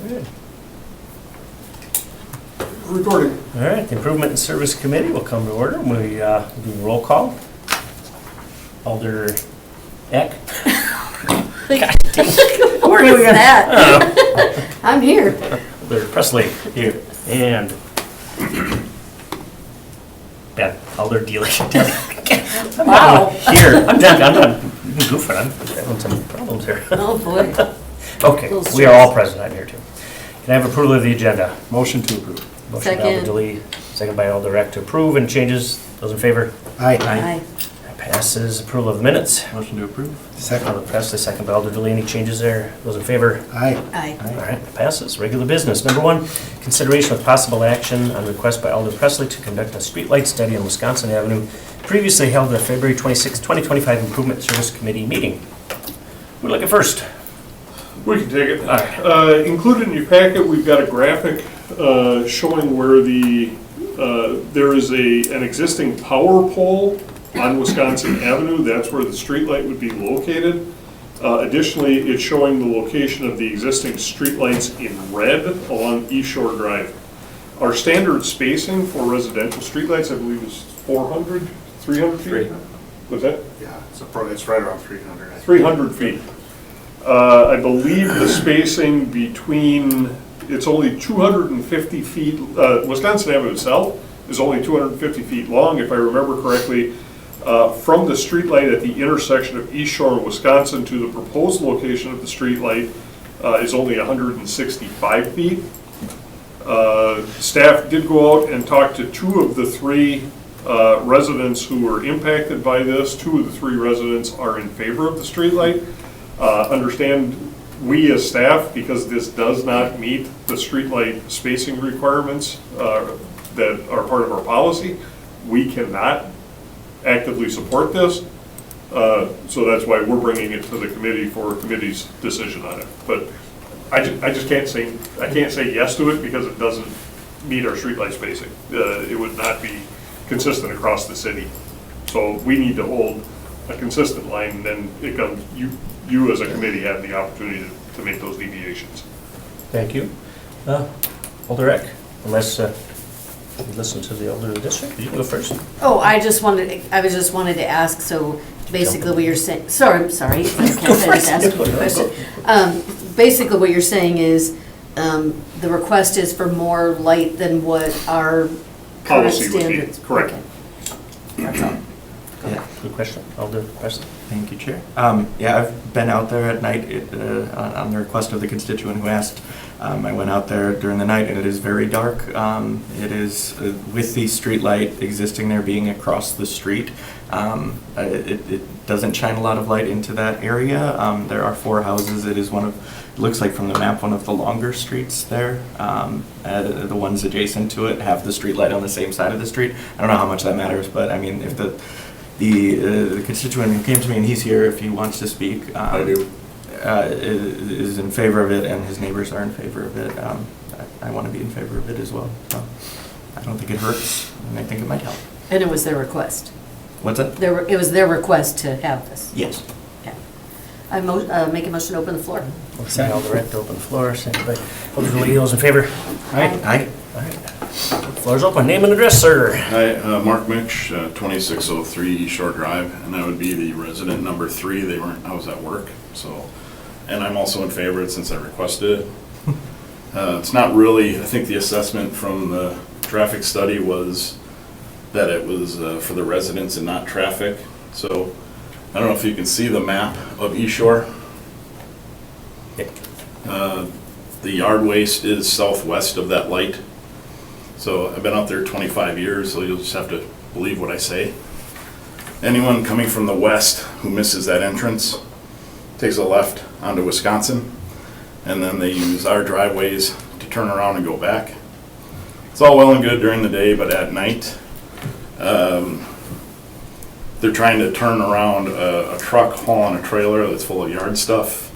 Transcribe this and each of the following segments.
Good. Recording. All right, the Improvement and Service Committee will come to order. We do a roll call. Alder Eck. Where is that? I'm here. Alder Presley here. And Alder Dealey. Wow. Here, I'm not goofing. I'm having some problems here. Oh, boy. Okay, Little we are all stress. present. I'm here too. Can I have approval of the agenda? Motion to approve. Motion by Second. Alder Dealey, second by Alder Eck to approve and changes. Those in favor? Aye. Aye. That passes. Approval of the minutes. Motion to approve. Alder Presley, second by Alder Delaney. Any changes there? Those in favor? Aye. Aye. All right, passes. Regular business. Number one, consideration with possible action on request by Alder Presley to conduct a streetlight study on Wisconsin Avenue, previously held at the February 26, 2025 Improvement Service Committee meeting. Who'd like it first? We can take it. All right. Included in your packet, we've got a graphic showing where there is an existing power pole on Wisconsin Avenue. That's where the streetlight would be located. Additionally, it's showing the location of the existing streetlights in red along East Shore Drive. Our standard spacing for residential streetlights, I believe, is 400, 300 feet? Was that? Yeah, it's right around 300. 300 feet. I believe the spacing between, it's only 250 feet, Wisconsin Avenue itself is only 250 feet long, if I remember correctly. From the streetlight at the intersection of East Shore and Wisconsin to the proposed location of the streetlight is only 165 feet. Staff did go out and talk to two of the three residents who were impacted by this. Two of the three residents are in favor of the streetlight. Understand, we as staff, because this does not meet the streetlight spacing requirements that are part of our policy, we cannot actively support this. So that's why we're bringing it to the committee for a committee's decision on it. But I just can't say yes to it because it doesn't meet our streetlight spacing. It would not be consistent across the city. So we need to hold a consistent line, and then it comes, you as a committee have the opportunity to make those deviations. Thank you. Alder Eck, unless you listen to the Alder of the district, you can go first. Oh, I just wanted to ask, so basically what you're saying, sorry, I can't just ask you a question. Basically what you're saying is, the request is for more light than what our current Policy would be, standards. correct. Okay. Yeah, Good question. Alder Presley. thank you, Chair. Yeah, I've been out there at night on the request of the constituent who asked. I went out there during the night and it is very dark. It is, with the street light existing there being across the street, it doesn't shine a lot of light into that area. There are four houses. It is it looks like from the map, one of the longer streets there. The ones adjacent to it have the street light on the same side of the street. I don't know how much that matters, but I mean, if the constituent who came to me, and he's here if he wants to speak, I do. is in favor of it, and his neighbors are in favor of it. I want to be in favor of it as well. So I don't think it hurts, and I think it might help. And it was their request. What's that? It was their request to have this. Yes. Okay. I make a motion to open the floor. Motion by Alder Eck to open the floor, second by Alder Delaney. Those in favor? Aye. All right. Floor's open. Name and address, sir. Hi, Mark Mitch, 2603 East Shore Drive, and I would be the resident number 3. I was at work, so, and I'm also in favor of it since I requested it. It's not really, I think the assessment from the traffic study was that it was for the residents and not traffic. So I don't know if you can see the map of East Shore. The yard waste is southwest of that light. So I've been out there 25 years, so you'll just have to believe what I say. Anyone coming from the west who misses that entrance takes a left onto Wisconsin, and then they use our driveways to turn around and go back. It's all well and good during the day, but at night, they're trying to turn around a truck hauling a trailer that's full of yard stuff.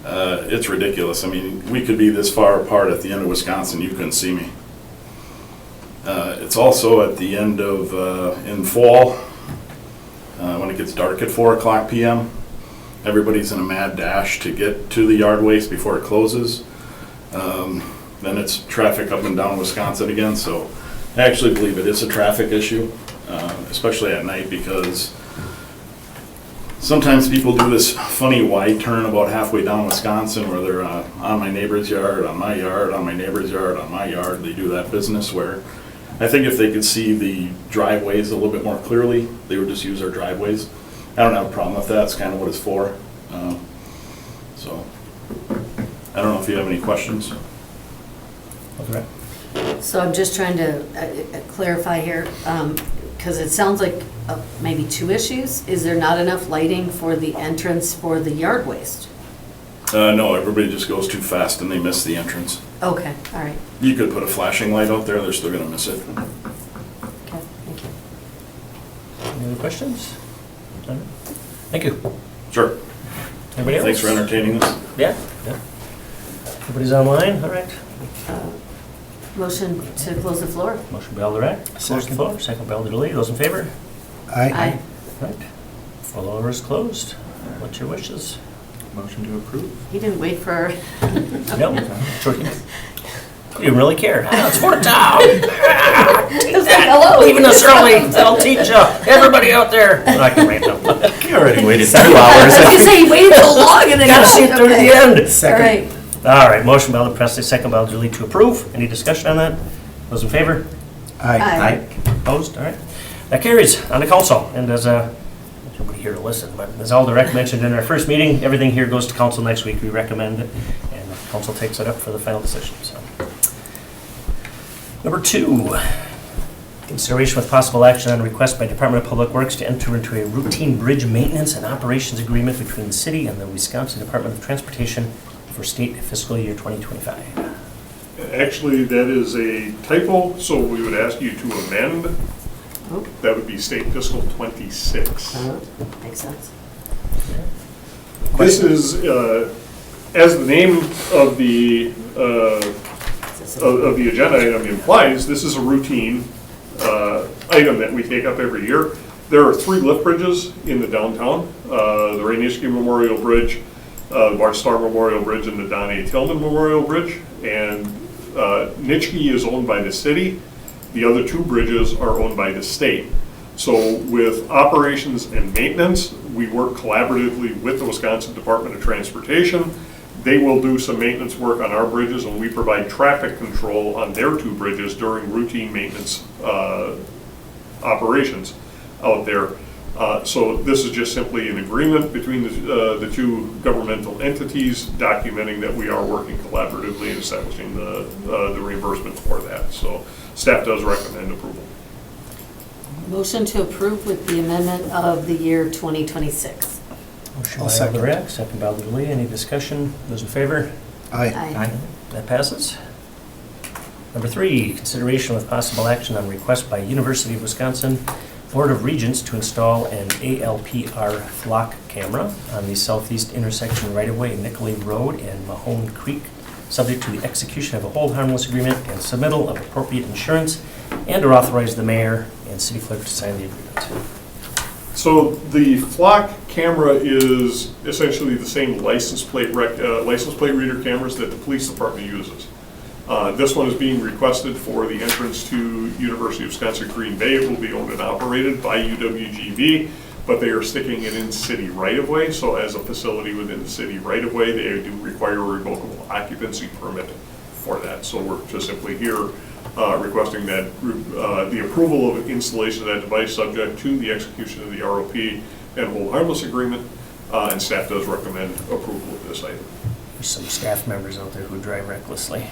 It's ridiculous. I mean, we could be this far apart at the end of Wisconsin, you couldn't see me. It's also at the end of, in fall, when it gets dark at 4 o'clock p.m., everybody's in a mad dash to get to the yard waste before it closes. Then it's traffic up and down Wisconsin again, so I actually believe it is a traffic issue, especially at night, because sometimes people do this funny wide turn about halfway down Wisconsin where they're on my neighbor's yard, on my yard, on my neighbor's yard, on my yard. They do that business where I think if they could see the driveways a little bit more clearly, they would just use our driveways. I don't have a problem with that. It's kind of what it's for. So I don't know if you have any questions. Okay. So I'm just trying to clarify here, because it sounds like maybe two issues. Is there not enough lighting for the entrance for the yard waste? No, everybody just goes too fast and they miss the entrance. Okay, all right, You could put a flashing light out there, they're still gonna miss it. okay, thank you. Any other questions? All right. Thank you. Sure. Anybody else? Thanks for entertaining this. Yeah, yeah. Everybody's online, all right. Motion to close the floor? Motion by Alderette, close the floor, second by Alder Lee, those in favor? Aye. Right. Floor is closed. What's your wishes? Motion to approve. He didn't wait for, No? Sure. You didn't really care. Ah, it's for the town. It's like, hello. Leaving us early, that'll teach everybody out there. I can rant now. You already waited 2 hours. I was gonna say, he waited so long and then. Gotta see it through to the end. All right. All right, motion by Alder Presley, second by Alder Lee to approve. Any discussion on that? Those in favor? Aye. Opposed? All right. That carries on the council. And as there's nobody here to listen, but as Alder mentioned in our first meeting, everything here goes to council next week. We recommend it, and the council takes it up for the final decision. So, number 2, consideration with possible action on a request by Department of Public Works to enter into a routine bridge maintenance and operations agreement between the city and the Wisconsin Department of Transportation for state fiscal year 2025. Actually, that is a typo, so we would ask you to amend. Oh. That would be state fiscal 26. Makes sense. This is, as the name of the agenda item implies, this is a routine item that we take up every year. There are 3 lift bridges in the downtown, the Ray Nitschke Memorial Bridge, the Bart Starr Memorial Bridge, and the Don A. Tillman Memorial Bridge. And Nitschke is owned by the city. The other 2 bridges are owned by the state. So with operations and maintenance, we work collaboratively with the Wisconsin Department of Transportation. They will do some maintenance work on our bridges, and we provide traffic control on their 2 bridges during routine maintenance operations out there. So this is just simply an agreement between the 2 governmental entities documenting that we are working collaboratively and establishing the reimbursement for that. So staff does recommend approval. Motion to approve with the amendment of the year 2026. Motion by Alder second by Alder Lee. Any discussion? Those in favor? Aye. That passes. Number 3, consideration with possible action on request by University of Wisconsin Board of Regents to install an ALPR flock camera on the southeast intersection right-of-way in Nicolay Road and Mahone Creek, subject to the execution of a hold harmless agreement and submittal of appropriate insurance, and to authorize the mayor and city clerk to sign the agreement. So the flock camera is essentially the same license plate reader cameras that the police department uses. This one is being requested for the entrance to University of Wisconsin Green Bay. It will be owned and operated by UWGV, but they are sticking it in city right-of-way. So as a facility within the city right-of-way, they do require a revocable occupancy permit for that. So we're just simply here requesting that the approval of installation of that device subject to the execution of the ROP and hold harmless agreement, and staff does recommend approval of this item. There's some staff members out there who drive recklessly.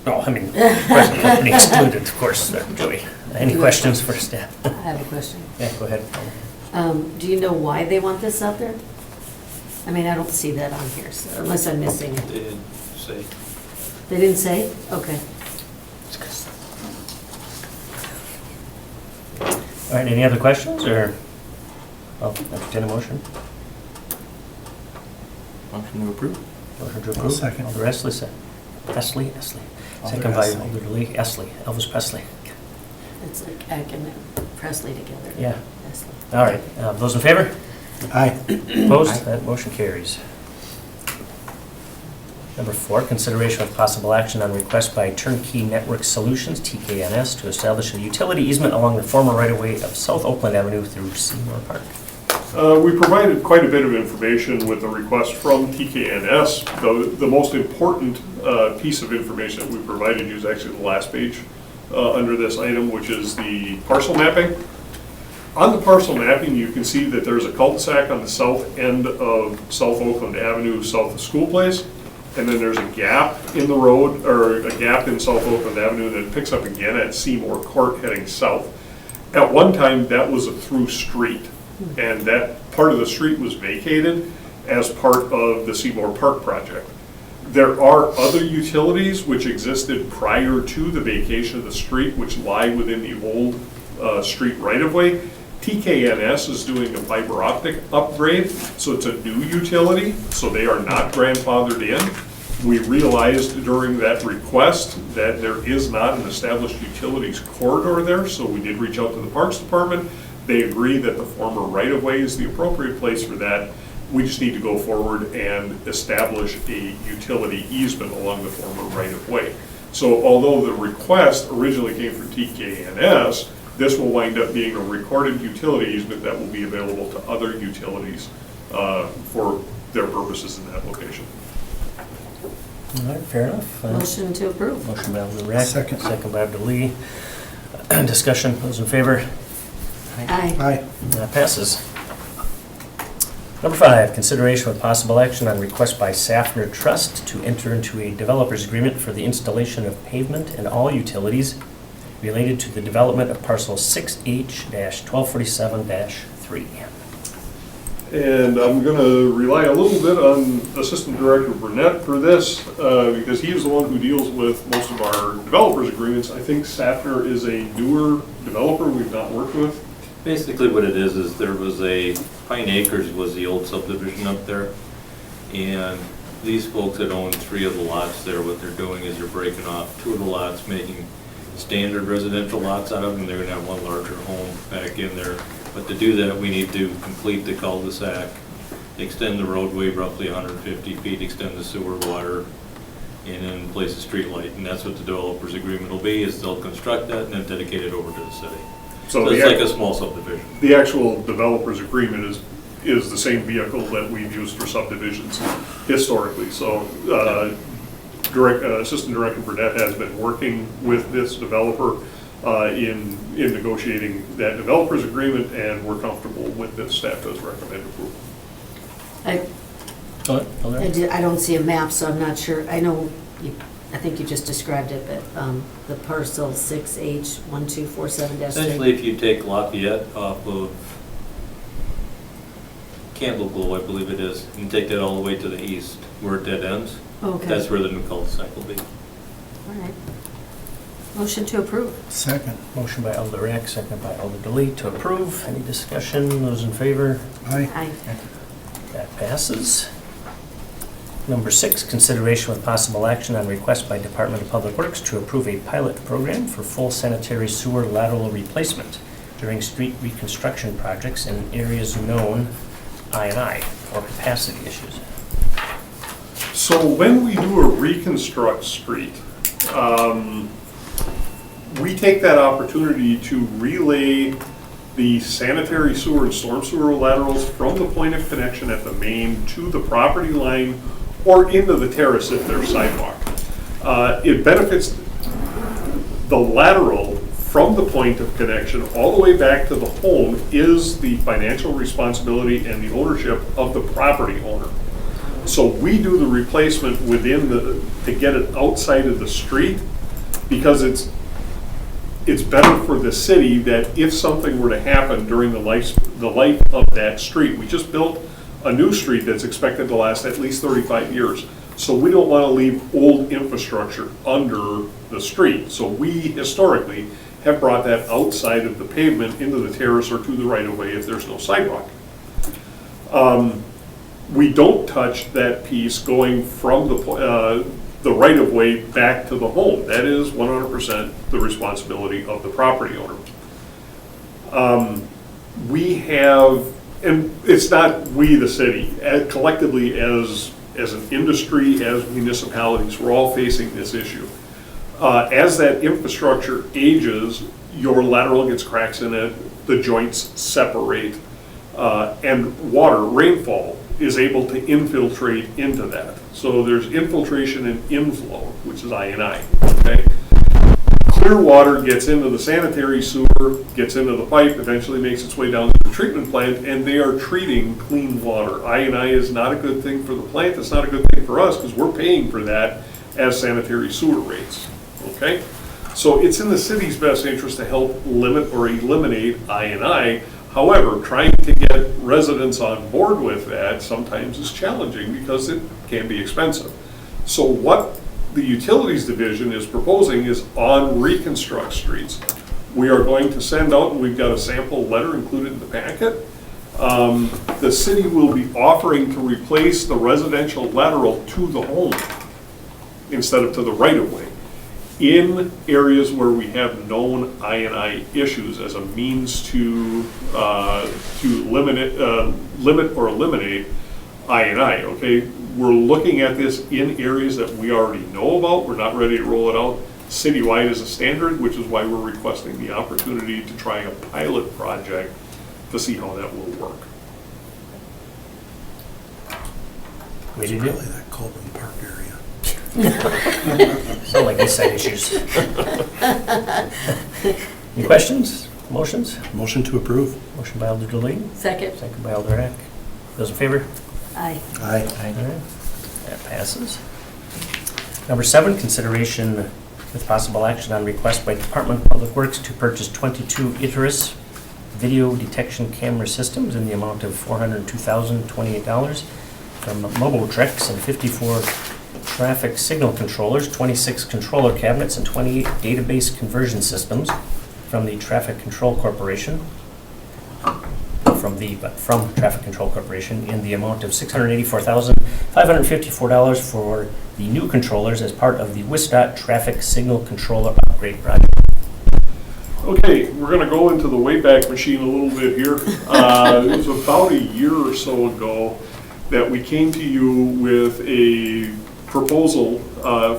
Oh, I mean, present company excluded, of course, Joey. Any questions for staff? I have a question. Yeah, go ahead. Do you know why they want this out there? I mean, I don't see that on here, so unless I'm missing it. They didn't say. They didn't say? Okay. All right, any other questions, or, well, entertain a motion? Motion to approve. Motion to approve. I'll second. Alder Esley, Esley. Second Alder by Esley. Alder Lee, Esley, Elvis Presley. It's like Eck and Presley together. Yeah. Presley. All right, those in favor? Aye. Opposed? That motion carries. Number 4, consideration with possible action on request by Turnkey Network Solutions, TKNS, to establish a utility easement along the former right-of-way of South Oakland Avenue through Seymour Park. We provided quite a bit of information with the request from TKNS. The most important piece of information that we provided you is actually the last page under this item, which is the parcel mapping. On the parcel mapping, you can see that there's a cul-de-sac on the south end of South Oakland Avenue, south of School Place. And then there's a gap in the road, or a gap in South Oakland Avenue that picks up again at Seymour Court heading south. At one time, that was a through street, and that part of the street was vacated as part of the Seymour Park project. There are other utilities which existed prior to the vacation of the street, which lie within the old street right-of-way. TKNS is doing a fiber optic upgrade, so it's a new utility, so they are not grandfathered in. We realized during that request that there is not an established utilities corridor there, so we did reach out to the Parks Department. They agree that the former right-of-way is the appropriate place for that. We just need to go forward and establish a utility easement along the former right-of-way. So although the request originally came from TKNS, this will wind up being a recorded utility easement that will be available to other utilities for their purposes in that location. All right, fair enough. Motion to approve. Motion by Alder Rack. Second. Second by Alder Lee. Discussion, those in favor? Aye. Aye. That passes. Number 5, consideration with possible action on request by Safner Trust to enter into a developer's agreement for the installation of pavement and all utilities related to the development of parcel 6H-1247-3. And I'm going to rely a little bit on Assistant Director Burnett for this, because he is the one who deals with most of our developers agreements. I think Safner is a newer developer we've not worked with. Basically what it is there was Pine Acres was the old subdivision up there. And these folks that own 3 of the lots there, what they're doing is they're breaking off 2 of the lots, making standard residential lots out of them. They're gonna have one larger home back in there. But to do that, we need to complete the cul-de-sac, extend the roadway roughly 150 feet, extend the sewer water, and then place a street light. And that's what the developer's agreement will be, is they'll construct that and then dedicate it over to the city. So it's like a small subdivision. The actual developer's agreement is the same vehicle that we've used for subdivisions historically. So Assistant Director Burnett has been working with this developer in negotiating that developer's agreement, and we're comfortable with this. Staff does recommend approval. I don't see a map, so I'm not sure. I know, I think you just described it, but the parcel 6H1247-3. Essentially, if you take Lafayette off of Campbell Glow, I believe it is, and take that all the way to the east, where it dead ends, Okay. that's where the new cul-de-sac will be. All right. Motion to approve. Second. Motion by Alder Rack, second by Alder Delete to approve. Any discussion? Those in favor? Aye. Aye. That passes. Number 6, consideration with possible action on request by Department of Public Works to approve a pilot program for full sanitary sewer lateral replacement during street reconstruction projects in areas known I&I or capacity issues. So when we do a reconstruct street, we take that opportunity to relay the sanitary sewer and storm sewer laterals from the point of connection at the main to the property line or into the terrace if there's sidewalk. It benefits the lateral from the point of connection all the way back to the home is the financial responsibility and the ownership of the property owner. So we do the replacement within to get it outside of the street, because it's better for the city that if something were to happen during the life of that street. We just built a new street that's expected to last at least 35 years. So we don't want to leave old infrastructure under the street. So we historically have brought that outside of the pavement into the terrace or to the right-of-way if there's no sidewalk. We don't touch that piece going from the right-of-way back to the home. That is 100% the responsibility of the property owner. We have, and it's not we, the city, collectively as as an industry, as municipalities, we're all facing this issue. As that infrastructure ages, your lateral gets cracks in it, the joints separate, and water, rainfall, is able to infiltrate into that. So there's infiltration and inflow, which is I&I, okay? Clear water gets into the sanitary sewer, gets into the pipe, eventually makes its way down to the treatment plant, and they are treating clean water. I&I is not a good thing for the plant, it's not a good thing for us, because we're paying for that as sanitary sewer rates, okay? So it's in the city's best interest to help limit or eliminate I&I. However, trying to get residents on board with that sometimes is challenging because it can be expensive. So what the Utilities Division is proposing is on reconstruct streets. We are going to send out, and we've got a sample letter included in the packet. The city will be offering to replace the residential lateral to the home instead of to the right-of-way in areas where we have known I&I issues as a means to limit or eliminate I&I, okay? We're looking at this in areas that we already know about. We're not ready to roll it out citywide as a standard, which is why we're requesting the opportunity to try a pilot project to see how that will work. Ready to do? Really, that Colburn Park area. Sound like East Side issues. Any questions, motions? Motion to approve. Motion by Alder Delane, Second. second by Alder Eck. Those in favor? Aye. Aye. Aye. That passes. Number 7, consideration with possible action on request by Department of Public Works to purchase 22 Iteris video detection camera systems in the amount of $402,028 from Mobotrex and 54 traffic signal controllers, 26 controller cabinets, and 28 database conversion systems from the Traffic Control Corporation. From Traffic Control Corporation in the amount of $684,554 for the new controllers as part of the WISDOT Traffic Signal Controller Upgrade Project. Okay, we're gonna go into the Wayback Machine a little bit here. It was about a year or so ago that we came to you with a proposal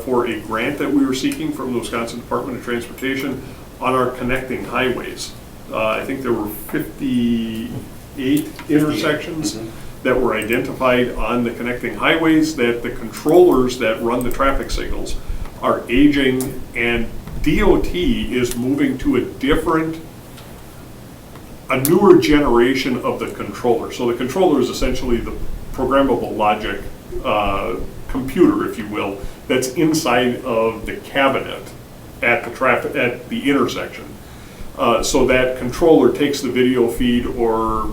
for a grant that we were seeking from the Wisconsin Department of Transportation on our connecting highways. I think there were 58 intersections that were identified on the connecting highways that the controllers that run the traffic signals are aging, and DOT is moving to a newer generation of the controller. So the controller is essentially the programmable logic computer, if you will, that's inside of the cabinet at the intersection. So that controller takes the video feed, or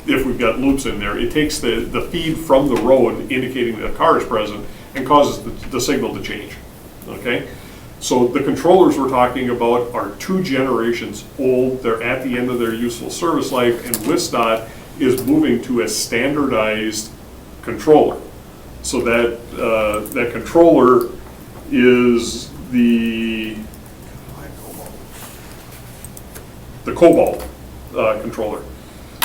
if we've got loops in there, it takes the feed from the road indicating that a car is present and causes the signal to change, okay? So the controllers we're talking about are 2 generations old. They're at the end of their useful service life, and WISDOT is moving to a standardized controller. So that controller is the Cobalt controller.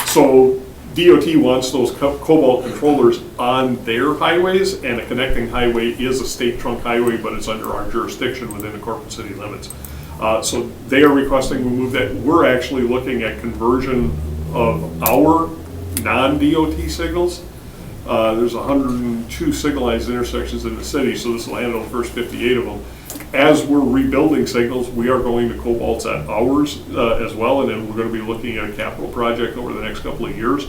So DOT wants those Cobalt controllers on their highways, and a connecting highway is a state trunk highway, but it's under our jurisdiction within the corporate city limits. So they are requesting we move that. We're actually looking at conversion of our non-DOT signals. There's 102 signalized intersections in the city, so this will handle the first 58 of them. As we're rebuilding signals, we are going to Cobalts at ours as well, and then we're going to be looking at a capital project over the next couple of years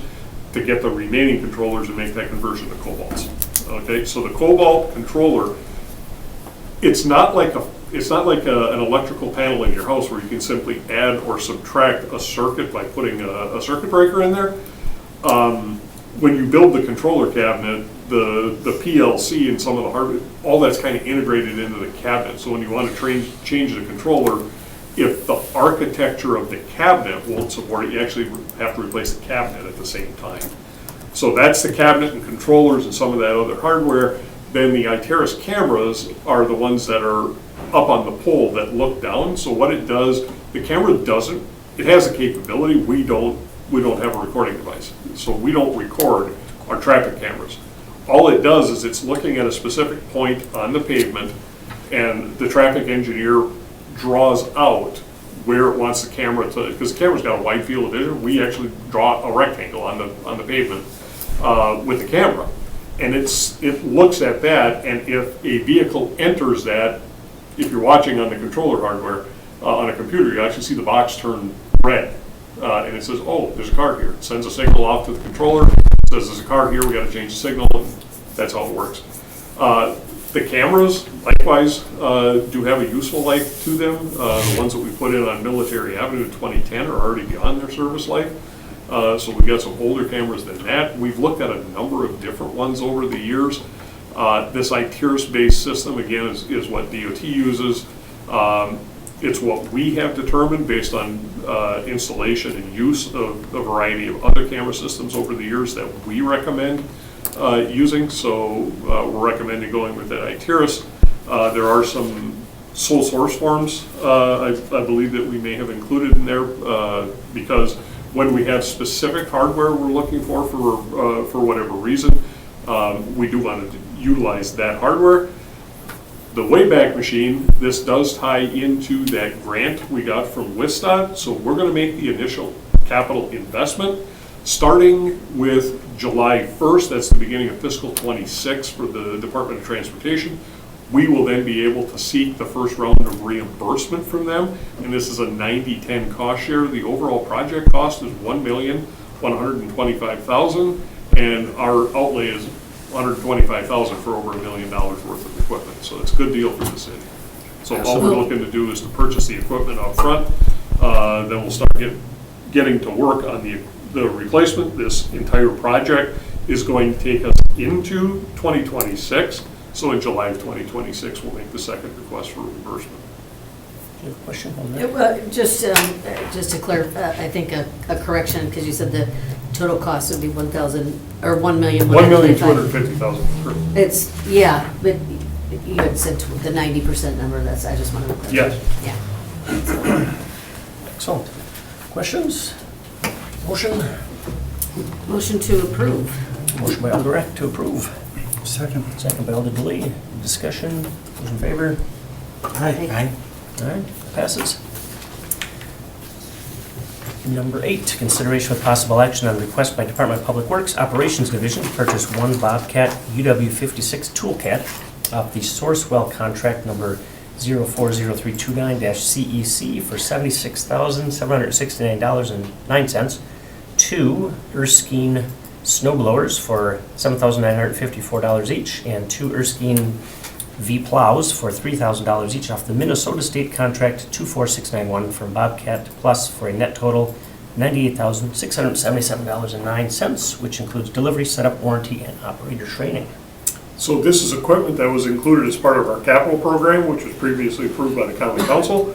to get the remaining controllers and make that conversion to Cobalts. Okay, so the Cobalt controller, it's not like an electrical panel in your house where you can simply add or subtract a circuit by putting a circuit breaker in there. When you build the controller cabinet, the PLC and some of the hardware, all that's kind of integrated into the cabinet. So when you want to change the controller, if the architecture of the cabinet won't support it, you actually have to replace the cabinet at the same time. So that's the cabinet and controllers and some of that other hardware. Then the Iteris cameras are the ones that are up on the pole that look down. So what it does, the camera doesn't, it has a capability, we don't have a recording device. So we don't record our traffic cameras. all it does is it's looking at a specific point on the pavement, and the traffic engineer draws out where it wants the camera to, because the camera's got a wide field of vision, we actually draw a rectangle on the pavement with the camera. And it looks at that, and if a vehicle enters that, if you're watching on the controller hardware, on a computer, you actually see the box turn red. And it says, oh, there's a car here. It sends a signal off to the controller, says there's a car here, we gotta change the signal, and that's how it works. The cameras, likewise, do have a useful life to them. The ones that we put in on Military Avenue in 2010 are already beyond their service life. So we've got some older cameras than that. We've looked at a number of different ones over the years. This ITIRS-based system, again, is what DOT uses. It's what we have determined based on installation and use of a variety of other camera systems over the years that we recommend using. So we're recommending going with that ITIRS. There are some sole source forms I believe that we may have included in there because when we have specific hardware we're looking for whatever reason, we do want to utilize that hardware. The Wayback Machine, this does tie into that grant we got from WISTOT, so we're going to make the initial capital investment starting with July 1st. That's the beginning of fiscal 26 for the Department of Transportation. We will then be able to seek the first round of reimbursement from them, and this is a 90-10 cost share. The overall project cost is $1,125,000, and our outlay is $125,000 for over $1 million worth of equipment. So it's a good deal for the city. So all we're looking to do is to purchase the equipment up front. Then we'll start getting to work on the replacement. This entire project is going to take us into 2026. So in July of 2026, we'll make the second request for reimbursement. Do you have a question on that? Just to clarify, I think a correction, because you said the total cost would be 1,000, or 1,125,000. $1,250,000. It's, yeah, but you had said the 90% number, I just wanted to clarify. Yes. Yeah. Excellent. Questions? Motion? Motion to approve. Motion by Alderich to approve. Second. Second by Alder Delay. Discussion. Those in favor? Aye. All right, passes. Number 8, consideration with possible action on request by Department of Public Works Operations Division to purchase one Bobcat UW56 toolcat off the Sourcewell contract number 040329-CEC for $76,769.09, 2 Erskine snow blowers for $7,954 each, and 2 Erskine V plows for $3,000 each off the Minnesota State Contract 24691 from Bobcat Plus for a net total $98,677.09, which includes delivery, setup, warranty, and operator training. So this is equipment that was included as part of our capital program, which was previously approved by the county council.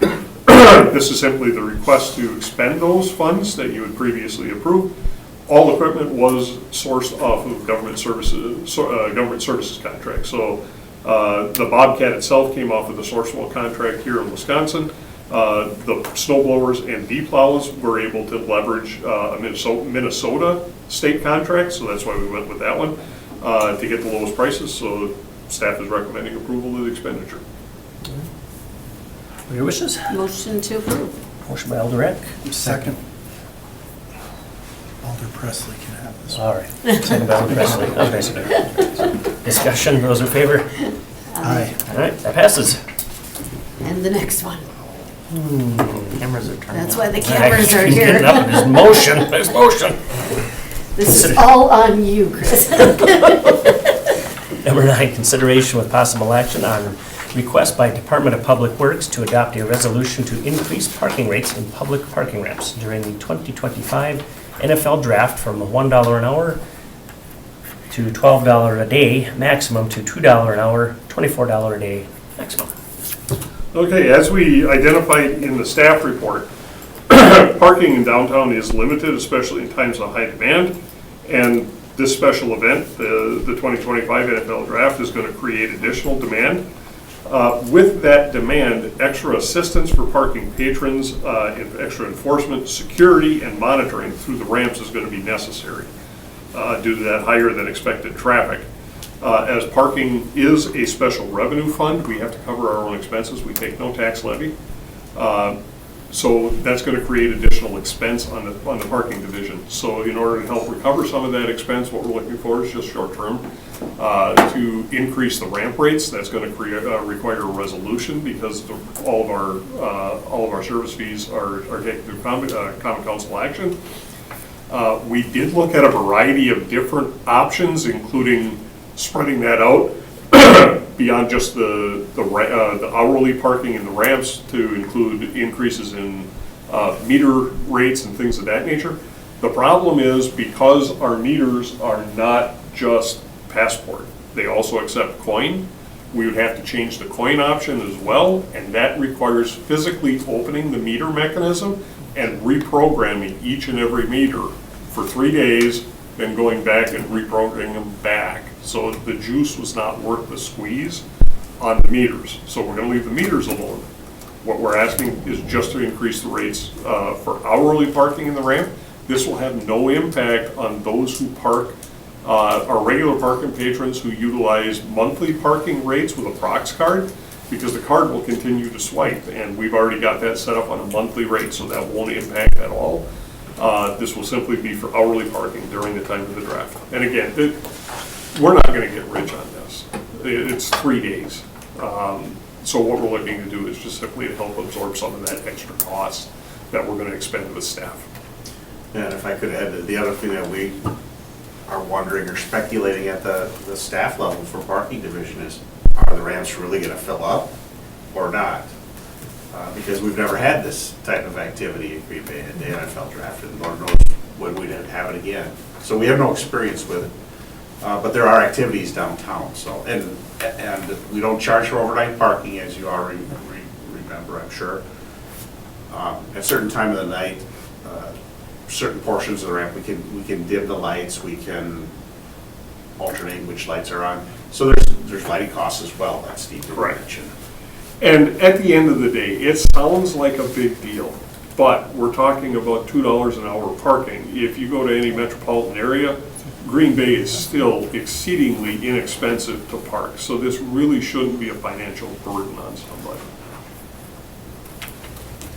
This is simply the request to expend those funds that you had previously approved. All equipment was sourced off of government services contract. So the Bobcat itself came off of the Sourcewell contract here in Wisconsin. The snow blowers and V-plows were able to leverage a Minnesota state contract, so that's why we went with that one to get the lowest prices. So staff is recommending approval of the expenditure. What are your wishes? Motion to approve. Motion by Alderich. Second. Alder Presley can have this. All right. Second by Alder Presley. Okay, so discussion. Those in favor? Aye. All right, that passes. And the next one. Cameras are turning That's on. why the cameras are He's here. getting up. There's motion. There's motion. This is all on you, Chris. Number 9, consideration with possible action on request by Department of Public Works to adopt a resolution to increase parking rates in public parking ramps during the 2025 NFL draft from $1 an hour to $12 a day maximum to $2 an hour, $24 a day maximum. Okay, as we identified in the staff report, parking in downtown is limited, especially in times of high demand. And this special event, the 2025 NFL Draft, is going to create additional demand. With that demand, extra assistance for parking patrons, extra enforcement, security, and monitoring through the ramps is going to be necessary due to that higher than expected traffic. As parking is a special revenue fund, we have to cover our own expenses. We take no tax levy. So that's going to create additional expense on the parking division. So in order to help recover some of that expense, what we're looking for is just short-term to increase the ramp rates. That's going to require a resolution because all of our service fees are taken through common council action. We did look at a variety of different options, including spreading that out beyond just the hourly parking and the ramps to include increases in meter rates and things of that nature. The problem is because our meters are not just Passport, they also accept coin. We would have to change the coin option as well, and that requires physically opening the meter mechanism and reprogramming each and every meter for 3 days, then going back and reprogramming them back. So the juice was not worth the squeeze on the meters. So we're going to leave the meters alone. What we're asking is just to increase the rates for hourly parking in the ramp. This will have no impact on those who park, our regular parking patrons who utilize monthly parking rates with a Prox card, because the card will continue to swipe, and we've already got that set up on a monthly rate, so that won't impact at all. This will simply be for hourly parking during the time of the draft. And again, we're not going to get rich on this. It's 3 days. So what we're looking to do is just simply to help absorb some of that extra cost that we're going to expend with staff. And if I could add, the other thing that we are wondering or speculating at the staff level for parking division is, are the ramps really going to fill up or not? Because we've never had this type of activity in Green Bay at the NFL draft, and Lord knows when we'd have it again. So we have no experience with it. But there are activities downtown, so, and we don't charge for overnight parking, as you already remember, I'm sure. At certain time of the night, certain portions of the ramp, we can dim the lights, we can alternate which lights are on. So there's lighting costs as well, that Steve did mention. And at the end of the day, it sounds like a big deal, but we're talking about $2 an hour parking. If you go to any metropolitan area, Green Bay is still exceedingly inexpensive to park, so this really shouldn't be a financial burden on somebody.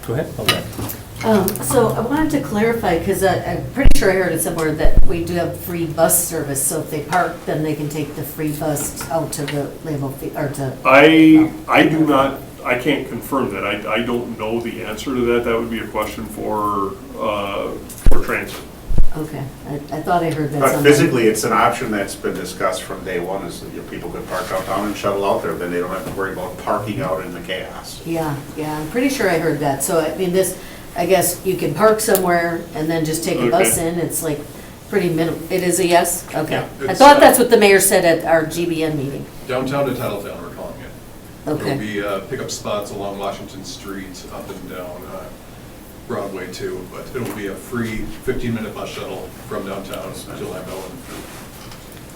Go ahead. So I wanted to clarify, because I'm pretty sure I heard it somewhere that we do have free bus service, so if they park, then they can take the free bus out to the label fee, or to... I do not, I can't confirm that. I don't know the answer to that. That would be a question for transit. Okay, I thought I heard that But somewhere. physically, it's an option that's been discussed from day one, is that people could park downtown and shuttle out there, then they don't have to worry about parking out in the chaos. Yeah, I'm pretty sure I heard that. So, I mean, this, I guess you can park somewhere and then just take a bus in. It's like pretty minimal. It is a yes? Okay. Yeah, I it's, thought that's what the mayor said at our GBN meeting. Downtown to Titletown, we're calling it. Okay. There'll be pickup spots along Washington Street, up and down Broadway too, but it'll be a free 15-minute bus shuttle from downtown to Lambeau.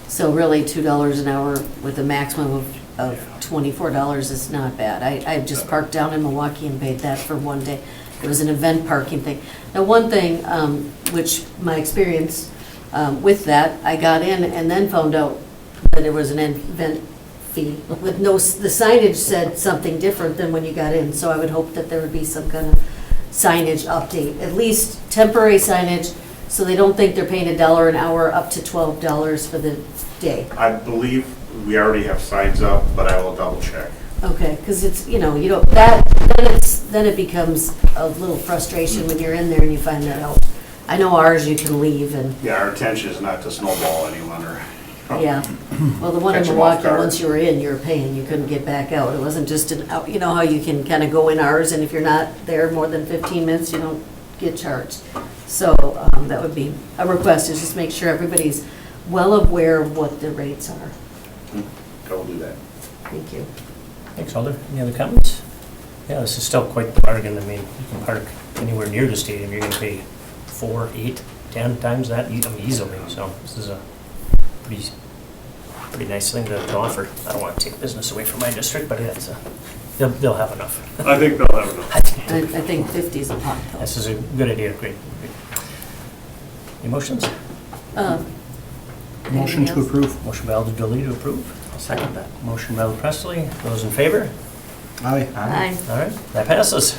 So really, $2 an hour with a maximum of $24 is not bad. I just parked down in Milwaukee and paid that for one day. It was an event parking thing. Now, one thing, which my experience with that, I got in and then found out that it was an event fee with no, the signage said something different than when you got in. So I would hope that there would be some kind of signage update, at least temporary signage, so they don't think they're paying $1 an hour up to $12 for the day. I believe we already have signs up, but I will double check. Okay, because it's, you know, then it becomes a little frustration when you're in there and you find that out. I know ours, you can leave and, Yeah, our intention is not to snowball anyone or. yeah. Well, the one in Catch 'em off Milwaukee, guard. once you were in, you were paying, you couldn't get back out. It wasn't just an out, you know how you can kind of go in ours, and if you're not there more than 15 minutes, you don't get charged. So that would be a request, is just make sure everybody's well aware of what the rates are. I will do that. Thank you. Thanks, Alder. Any other comments? Yeah, this is still quite the bargain. I mean, you can park anywhere near the stadium, you're gonna pay 4, 8, 10 times that easily. So this is a pretty nice thing to offer. I don't want to take business away from my district, but it's they'll have enough. I think they'll have enough. I think 50 is a lot, though. This is a good idea. Great. Any motions? Motion to Anything else? approve. Motion by Alder Dolly to approve. I'll second that. Motion by Alder Presley. Those in favor? Aye. Aye. All right, that passes.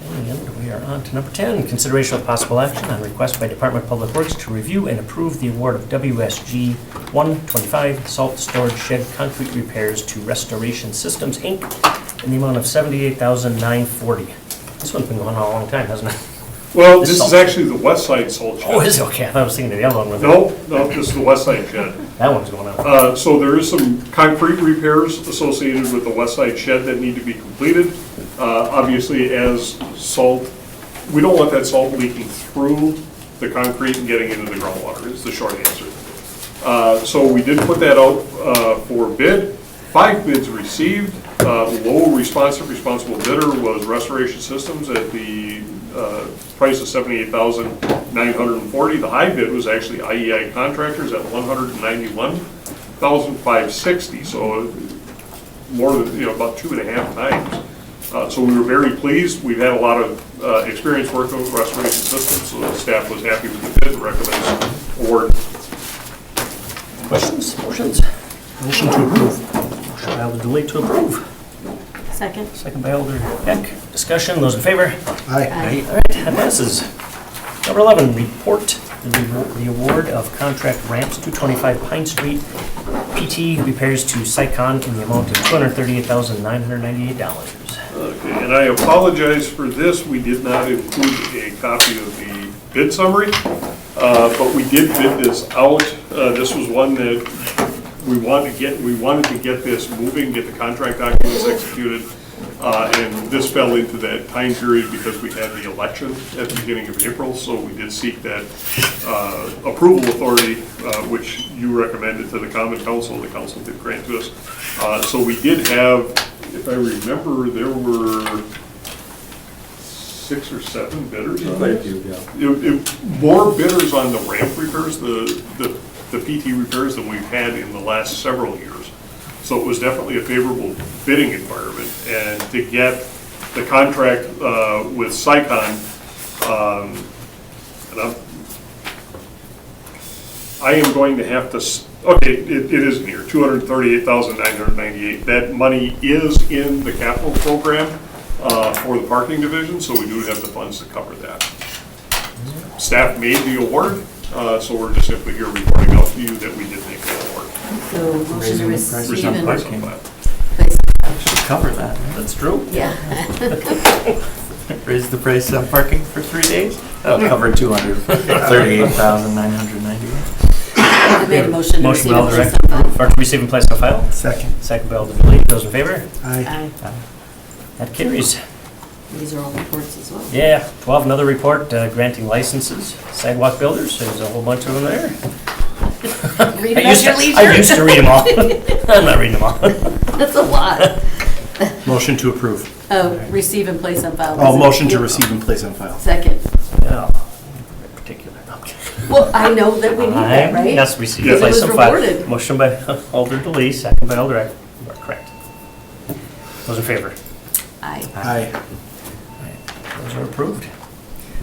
And we are on to number 10, consideration of possible action on request by Department of Public Works to review and approve the award of WSG 125 salt storage shed concrete repairs to Restoration Systems, Inc. in the amount of $78,940. This one's been going on a long time, hasn't it? Well, This this is salt- actually the west side salt shed. Oh, is it? Okay, I thought I was thinking of the other one. No, this is the west side shed. That one's going on. So there is some concrete repairs associated with the west side shed that need to be completed. Obviously, as salt, we don't want that salt leaking through the concrete and getting into the groundwater, is the short answer. So we did put that out for bid. 5 bids received. Low responsible bidder was Restoration Systems at the price of $78,940. The high bid was actually IEI Contractors at $191,560. So more than, about 2.5 times. So we were very pleased. We've had a lot of experience working with Restoration Systems, so the staff was happy with the bid and recommends award. Questions, motions? Motion to approve. Motion by Alder Dolly to approve. Second? Second by Alder Heck. Discussion, those in favor? Aye. Aye. All right, that passes. Number 11, report the award of contract ramps 225 Pine Street, PT repairs to Sycon in the amount of $238,998. Okay, and I apologize for this. We did not include a copy of the bid summary, but we did bid this out. This was one that we wanted to get this moving, get the contract documents executed. And this fell into that time period because we had the election at the beginning of April, so we did seek that approval authority, which you recommended to the Common Council. The council did grant to us. So we did have, if I remember, there were 6 or 7 bidders on this. More bidders on the ramp repairs, the PT repairs than we've had in the last several years. So it was definitely a favorable bidding environment. And to get the contract with Sycon, and I am going to have to, okay, it is in here, $238,998. That money is in the capital program for the parking division, so we do have the funds to cover that. Staff made the award, so we're just simply here reporting out to you that we did make the award. So motion to Raising the prices receive on and parking. place. Should cover that. That's true. Yeah. Raise the price on parking for 3 days? That'll cover $238,998. I made a motion to Motion receive by and Alder place Heck, on file. or to receive and place on file. Second. Second by Alder Dolly. Those in favor? Aye. Aye. That carries. These are all reports as well. Yeah, 12, another report granting licenses, sidewalk builders, there's a whole bunch of them there. Read I it at used your to- leisure. I used to read them all. I'm not reading them all. That's a lot. Motion to approve. Oh, receive and place on file. Oh, motion to receive and place on file. Second. Yeah, particular. Okay. Well, I know that we need that, right? Yes, receive Because and it place was on file. rewarded. Motion by Alder Dolly, second by Alder Heck. You are correct. Those in favor? Aye. Aye. Those are approved.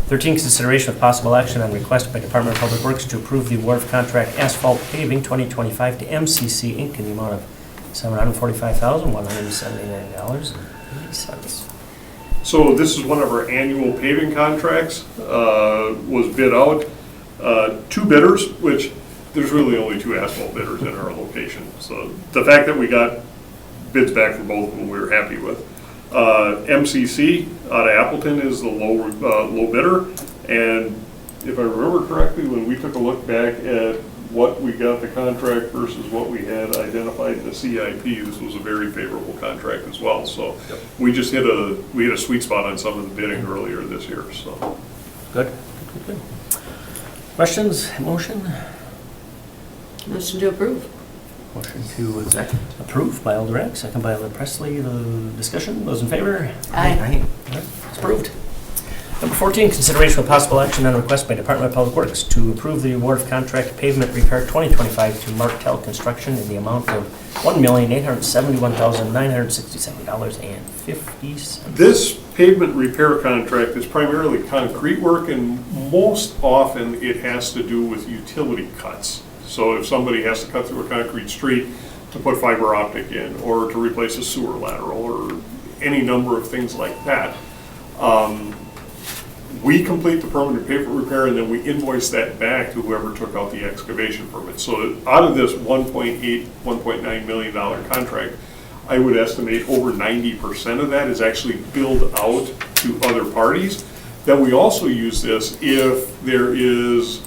13, consideration of possible action on request by Department of Public Works to approve the award of contract asphalt paving 2025 to MCC Inc. in the amount of $745,179.80. So this is one of our annual paving contracts, was bid out. 2 bidders, which there's really only 2 asphalt bidders in our location. So the fact that we got bids back from both of them, we were happy with. MCC out of Appleton is the low bidder. And if I remember correctly, when we took a look back at what we got the contract versus what we had identified in the CIP, this was a very favorable contract as well. So we just hit a sweet spot on some of the bidding earlier this year, so. Good, good, good. Questions, motion? Motion to approve. Motion to approve by Alder Heck, second by Alder Presley. The discussion, those in favor? Aye. All right, it's approved. Number 14, consideration with possible action on a request by Department of Public Works to approve the award of contract pavement repair 2025 to Martel Construction in the amount of $1,871,967.50. This pavement repair contract is primarily concrete work, and most often it has to do with utility cuts. So if somebody has to cut through a concrete street to put fiber optic in, or to replace a sewer lateral, or any number of things like that, we complete the permanent pavement repair, and then we invoice that back to whoever took out the excavation permit. So out of this $1.9 million contract, I would estimate over 90% of that is actually billed out to other parties. Then we also use this if there is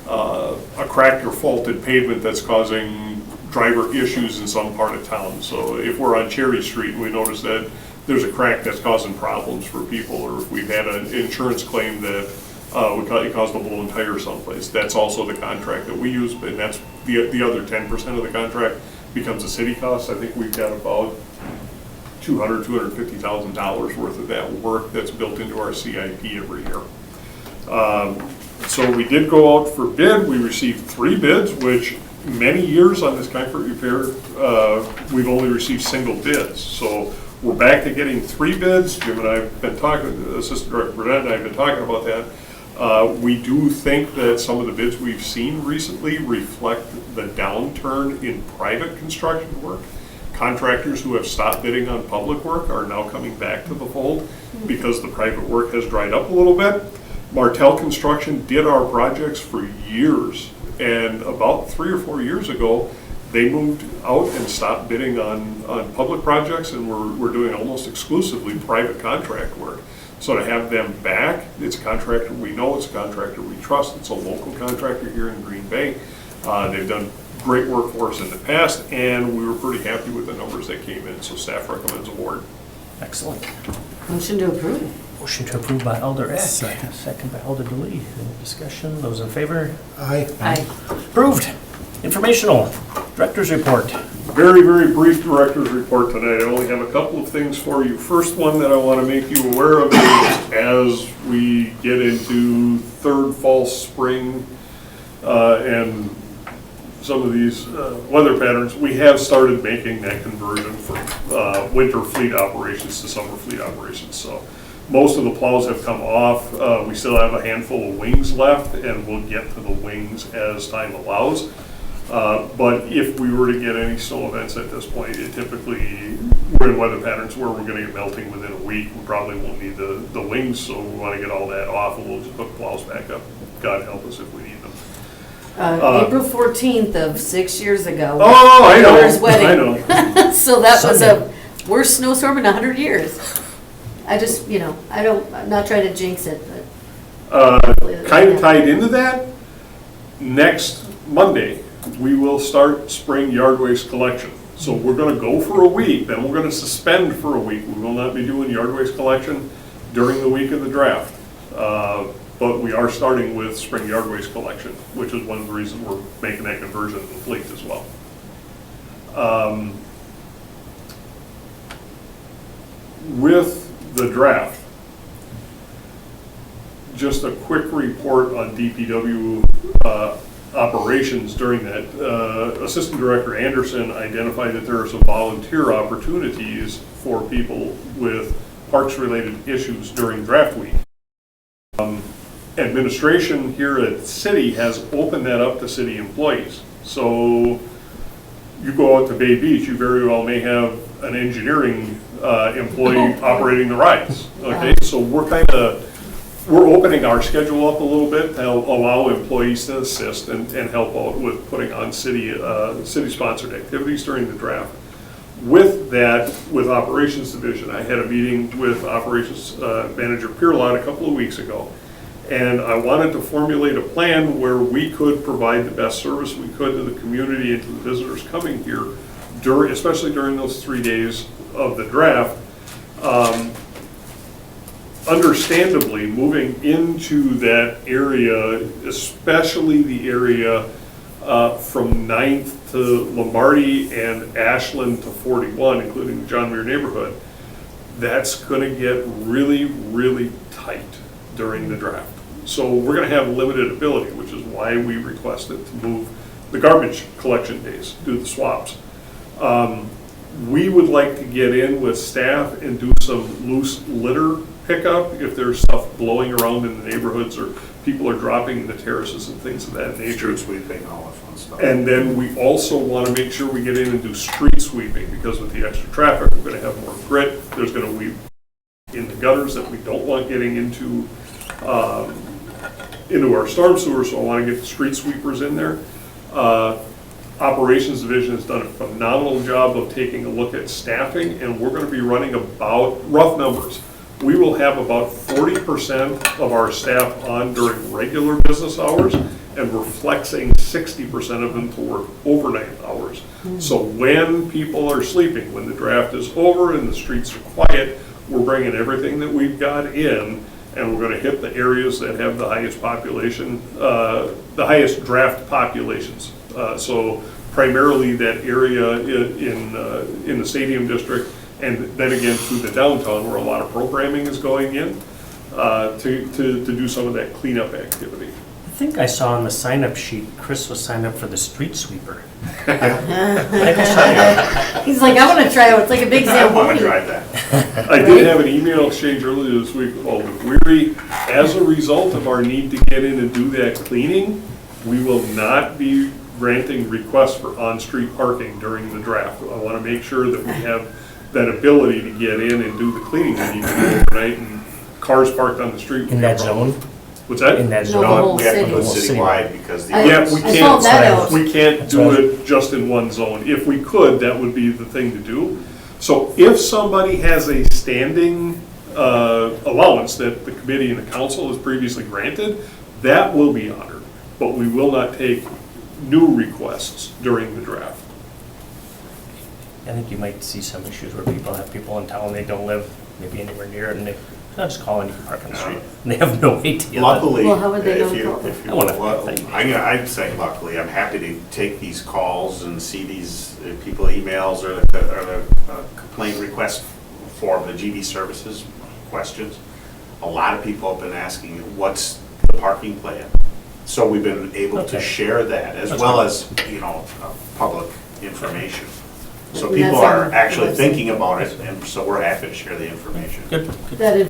a cracked or faulted pavement that's causing driver issues in some part of town. So if we're on Cherry Street and we notice that there's a crack that's causing problems for people, or if we've had an insurance claim that it caused a blown tire someplace, that's also the contract that we use, and that's the other 10% of the contract becomes a city cost. I think we've got about $250,000 worth of that work that's built into our CIP every year. So we did go out for bid. We received 3 bids, which many years on this concrete repair, we've only received single bids. So we're back to getting 3 bids. Jim and I have been talking, Assistant Director Burnett and I have been talking about that. We do think that some of the bids we've seen recently reflect the downturn in private construction work. Contractors who have stopped bidding on public work are now coming back to the fold because the private work has dried up a little bit. Martel Construction did our projects for years, and about 3 or 4 years ago, they moved out and stopped bidding on public projects, and we're doing almost exclusively private contract work. So to have them back, it's a contractor we know, it's a contractor we trust, it's a local contractor here in Green Bay. They've done great work for us in the past, and we were pretty happy with the numbers that came in, so staff recommends award. Excellent. Motion to approve. Motion to approve by Alder Eck. Second. Second by Alder DeLee. Any discussion? Those in favor? Aye. Aye. Approved. Informational. Director's report. Very, very brief director's report tonight. I only have a couple of things for you. First one that I want to make you aware of is as we get into third fall, spring, and some of these weather patterns, we have started making that conversion from winter fleet operations to summer fleet operations. So most of the plows have come off. We still have a handful of wings left, and we'll get to the wings as time allows. But if we were to get any snow events at this point, it typically, we're in weather patterns where we're going to get melting within a week. We probably won't need the wings, so we want to get all that off, and we'll just hook plows back up. God help us if we need them. April 14th of 6 years ago. Oh, I my know, daughter's wedding. I know. So that was Sunday. a worst snowstorm in 100 years. I just, I'm not trying to jinx it, but. Kind of tied into that, next Monday, we will start spring yard waste collection. So we're going to go for a week, then we're going to suspend for a week. We will not be doing yard waste collection during the week of the draft. But we are starting with spring yard waste collection, which is one of the reasons we're making that conversion to the fleet as well. With the draft, just a quick report on DPW operations during that. Assistant Director Anderson identified that there are some volunteer opportunities for people with parks-related issues during draft week. Administration here at the city has opened that up to city employees. So you go out to Bay Beach, you very well may have an engineering employee operating the rides. Okay, so we're opening our schedule up a little bit to allow employees to assist and help out with putting on city-sponsored activities during the draft. With that, with Operations Division, I had a meeting with Operations Manager Pirlot a couple of weeks ago, and I wanted to formulate a plan where we could provide the best service we could to the community and to the visitors coming here, especially during those 3 days of the draft. Understandably, moving into that area, especially the area from 9th to Lombardy and Ashland to 41, including the John Muir neighborhood, that's going to get really, really tight. during the draft. So we're gonna have limited ability, which is why we requested to move the garbage collection days, do the swaps. We would like to get in with staff and do some loose litter pickup if there's stuff blowing around in the neighborhoods or people are dropping in the terraces and things of that nature. Street sweeping, all that fun stuff. And then we also want to make sure we get in and do street sweeping, because with the extra traffic, we're going to have more grit. There's going to be in the gutters that we don't want getting into our storm sewer, so I want to get the street sweepers in there. Operations Division has done a phenomenal job of taking a look at staffing, and we're going to be running about, rough numbers, we will have about 40% of our staff on during regular business hours, and we're flexing 60% of them to work overnight hours. So when people are sleeping, when the draft is over and the streets are quiet, we're bringing everything that we've got in, and we're going to hit the areas that have the highest population, the highest draft populations. So primarily that area in the stadium district, and then again through the downtown where a lot of programming is going in to do some of that cleanup activity. I think I saw on the sign-up sheet, Chris was signed up for the street sweeper. I He's like, I want to try it, it's like a big I want Zamboni. to drive that. I did have an email exchange earlier this week with Alder Weary. As a result of our need to get in and do that cleaning, we will not be granting requests for on-street parking during the draft. I want to make sure that we have that ability to get in and do the cleaning we need to do overnight, and cars parked on the street. In that zone? What's that? In that No, zone? the whole We have to go city. citywide because the. Yeah, we I saw that out. We can't do it just in one zone. If we could, that would be the thing to do. So if somebody has a standing allowance that the committee and the council has previously granted, that will be honored. But we will not take new requests during the draft. I think you might see some issues where people have people in town, they don't live maybe anywhere near it, and they, I'll just call and you can park on the street. And they have no idea. Luckily, Well, how would they know if to you, call? if you, I wanna- I'd say luckily, I'm happy to take these calls and see these people emails or the complaint request form, the GB services questions. A lot of people have been asking, what's the parking plan? So we've been able to Okay. share that as That's well good. as, public information. So And people that's on are the actually website. thinking about it, and so we're happy to share the information. Good, good. That is-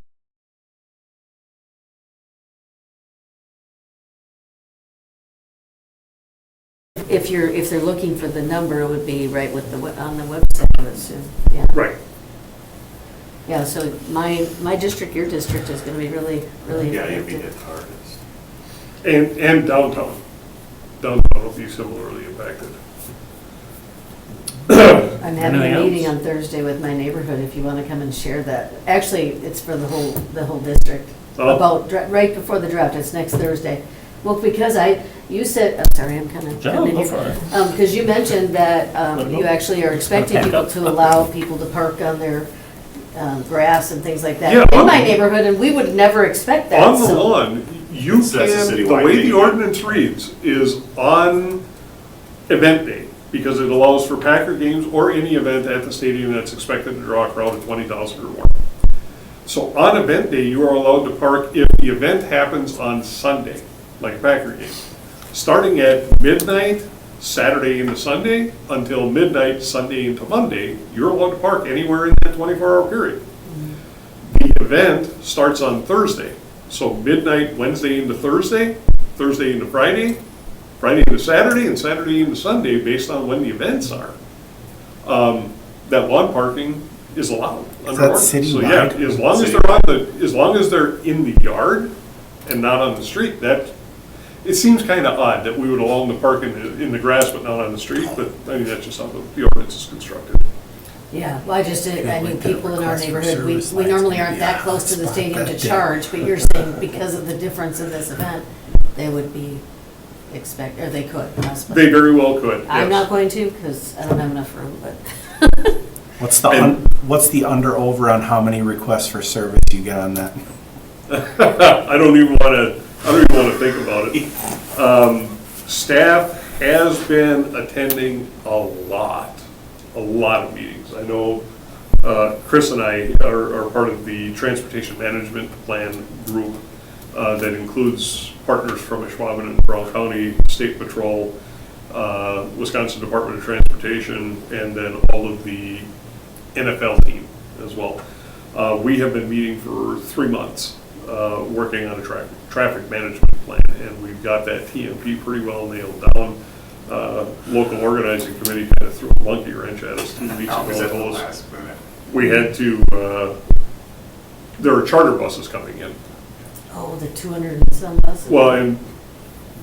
If they're looking for the number, it would be right with on the website, I would assume, yeah. Right. Yeah, so my district, your district is gonna be really, really Yeah, you'd be effective. hit hardest. And downtown. Downtown will be similarly impacted. I'm having a Anything meeting else? on Thursday with my neighborhood, if you wanna come and share that. Actually, it's for the whole district, Oh. about, right before the draft, it's next Thursday. Well, because you said, I'm sorry, I'm kind of. No, go for it. Because you mentioned that Let you go. actually are expecting Back people up. to allow people to park on their grass and things like that Yeah, in on my the- neighborhood, and we would never expect that, On the so. lawn, you That's a can, the citywide way thing. the ordinance reads is on event day, because it allows for Packer games or any event at the stadium that's expected to draw a crowd of 20,000 or more. So on event day, you are allowed to park if the event happens on Sunday, like a Packer game. Starting at midnight, Saturday into Sunday, until midnight, Sunday into Monday, you're allowed to park anywhere in that 24-hour period. The event starts on Thursday, so midnight Wednesday into Thursday, Thursday into Friday, Friday into Saturday, and Saturday into Sunday, based on when the events are. That lawn parking is allowed under that ordinance. So citywide? yeah, as long as they're on the, as long as they're in the yard and not on the street, that, it seems kind of odd that we would allow them to park in the grass but not on the street, but I mean, that's just how the ordinance is constructed. Yeah, well, I just did, I knew like the people in our request for neighborhood, we service lights normally may aren't be that on close to the spot stadium to that day. charge, but you're saying because of the difference in this event, they would be or they could possibly. They very well could, I'm yes. not going to, because I don't have enough room, but. What's the under over on how many requests for service you get on that? I don't even want to think about it. Staff has been attending a lot of meetings. I know Chris and I are part of the transportation management plan group, that includes partners from Ashwaubenon and Brown County, State Patrol, Wisconsin Department of Transportation, and then all of the NFL team as well. We have been meeting for 3 months, working on a traffic management plan, and we've got that TMP pretty well nailed down. Local organizing committee kind of threw a monkey wrench at us 2 weeks How was it the ago. last minute? We had to, there are charter buses coming in. Oh, the 200 and some buses. Well, and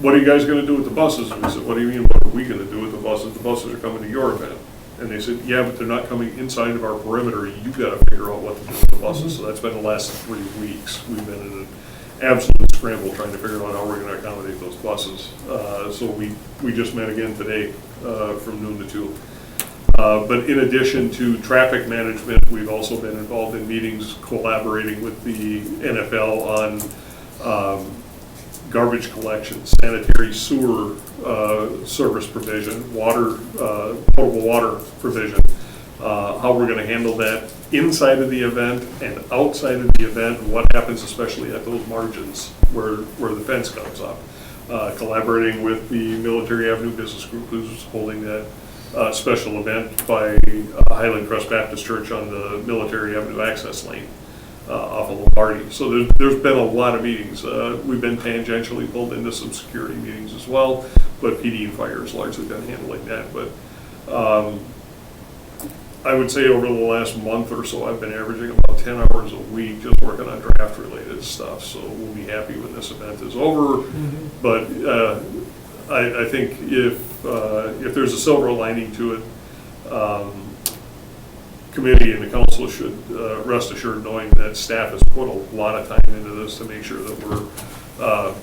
what are you guys gonna do with the buses? And we said, what do you mean, what are we gonna do with the buses? The buses are coming to your event. And they said, yeah, but they're not coming inside of our perimeter. You've gotta figure out what to do with the buses. So that's been the last 3 weeks. We've been in an absolute scramble trying to figure out how we're gonna accommodate those buses. So we just met again today, from noon to 2. But in addition to traffic management, we've also been involved in meetings collaborating with the NFL on garbage collection, sanitary sewer service provision, water, potable water provision, how we're gonna handle that inside of the event and outside of the event, and what happens especially at those margins where the fence comes up. Collaborating with the Military Avenue Business Group, who's holding that special event by Highland Crest Baptist Church on the Military Avenue access lane off of Lombardi. So there's been a lot of meetings. We've been tangentially pulled into some security meetings as well, but PD and Fire has largely been handling that. But I would say over the last month or so, I've been averaging about 10 hours a week just working on draft-related stuff. So we'll be happy when this event is over. But I think if there's a silver lining to it, committee and the council should rest assured knowing that staff has put a lot of time into this to make sure that we're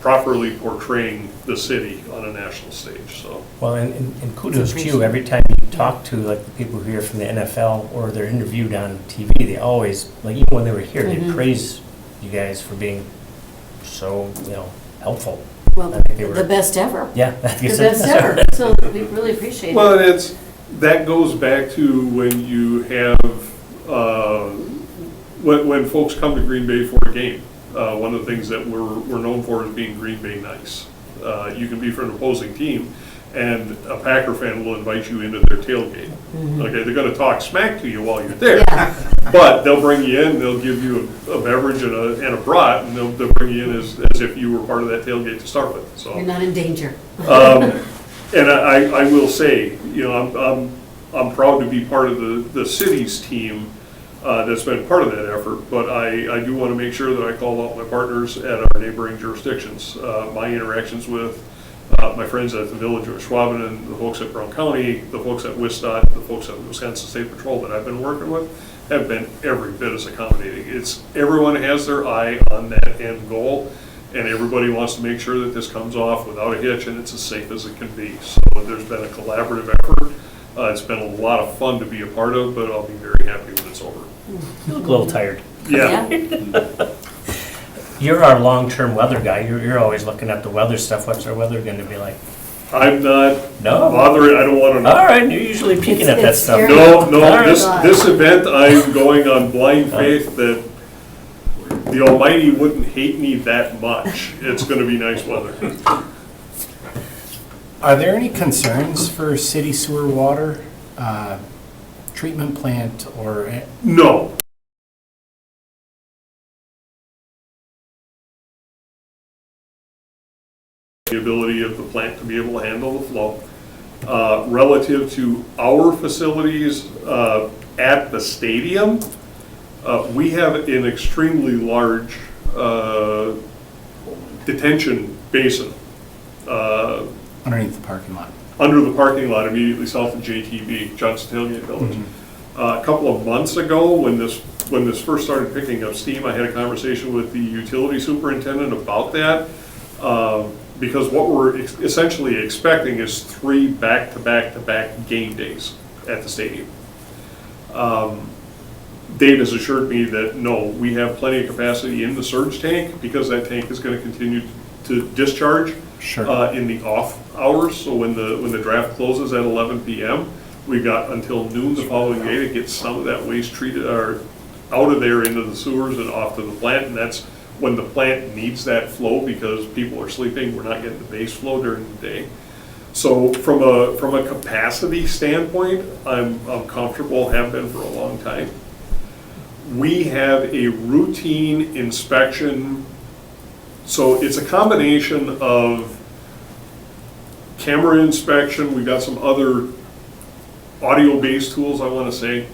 properly portraying the city on a national stage, so. Well, and kudos to you, every time you talk to like the people who are from the NFL or they're interviewed on TV, they always, like even when they were here, they praise you guys for being so, helpful. Well, I think they were- the best ever. Yeah. The best ever. So we really appreciate it. Well, and that goes back to when you have, when folks come to Green Bay for a game. One of the things that we're known for is being Green Bay nice. You can be from an opposing team, and a Packer fan will invite you into their tailgate. Okay, they're gonna talk smack to you while you're there. Yeah. But they'll bring you in, they'll give you a beverage and a brat, and they'll bring you in as if you were part of that tailgate to start with, so. You're not in danger. And I will say, I'm proud to be part of the city's team that's been part of that effort, but I do want to make sure that I call out my partners at our neighboring jurisdictions. My interactions with my friends at the Village of Ashwaubenon, the folks at Brown County, the folks at WISDOT, the folks at Wisconsin State Patrol that I've been working with have been every bit as accommodating. Everyone has their eye on that end goal, and everybody wants to make sure that this comes off without a hitch and it's as safe as it can be. So there's been a collaborative effort. It's been a lot of fun to be a part of, but I'll be very happy when it's over. You look a little tired. Yeah. You're our long-term weather guy. You're always looking at the weather stuff. What's our weather going to be like? I'm not No? bothering, I don't want to know. All right, you're usually peeking at that It's stuff. scary. No, All right. this event, I'm going on blind faith that the Almighty wouldn't hate me that much. It's going to be nice weather. Are there any concerns for city sewer water, treatment plant, or No. The ability of the plant to be able to handle the flow. Relative to our facilities at the stadium, we have an extremely large detention basin underneath the parking lot? under the parking lot immediately south of JTB, Johnson Tailgate Village. A couple of months ago, when this first started picking up steam, I had a conversation with the utility superintendent about that. Because what we're essentially expecting is 3 back-to-back-to-back game days at the stadium. Dave has assured me that, no, we have plenty of capacity in the surge tank because that tank is going to continue to discharge Sure. in the off hours. So when the draft closes at 11 p.m., we got until noon the following day to get some of that waste treated or out of there into the sewers and off to the plant, and that's when the plant needs that flow because people are sleeping, we're not getting the base flow during the day. So from a capacity standpoint, I'm comfortable, have been for a long time. We have a routine inspection, so it's a combination of camera inspection, we've got some other audio-based tools, I want to say.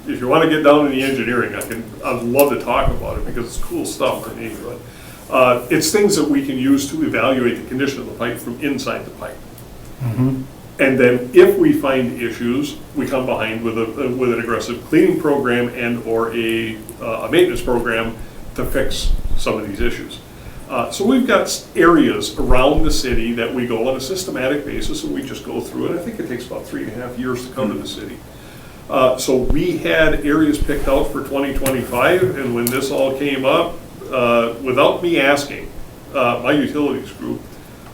If you want to get down in the engineering, I'd love to talk about it because it's cool stuff for me, but it's things that we can use to evaluate the condition of the pipe from inside the pipe. And then if we find issues, we come behind with an aggressive cleaning program and/or a maintenance program to fix some of these issues. So we've got areas around the city that we go on a systematic basis and we just go through it. I think it takes about 3.5 years to cover the city. So we had areas picked out for 2025, and when this all came up, without me asking, my utilities group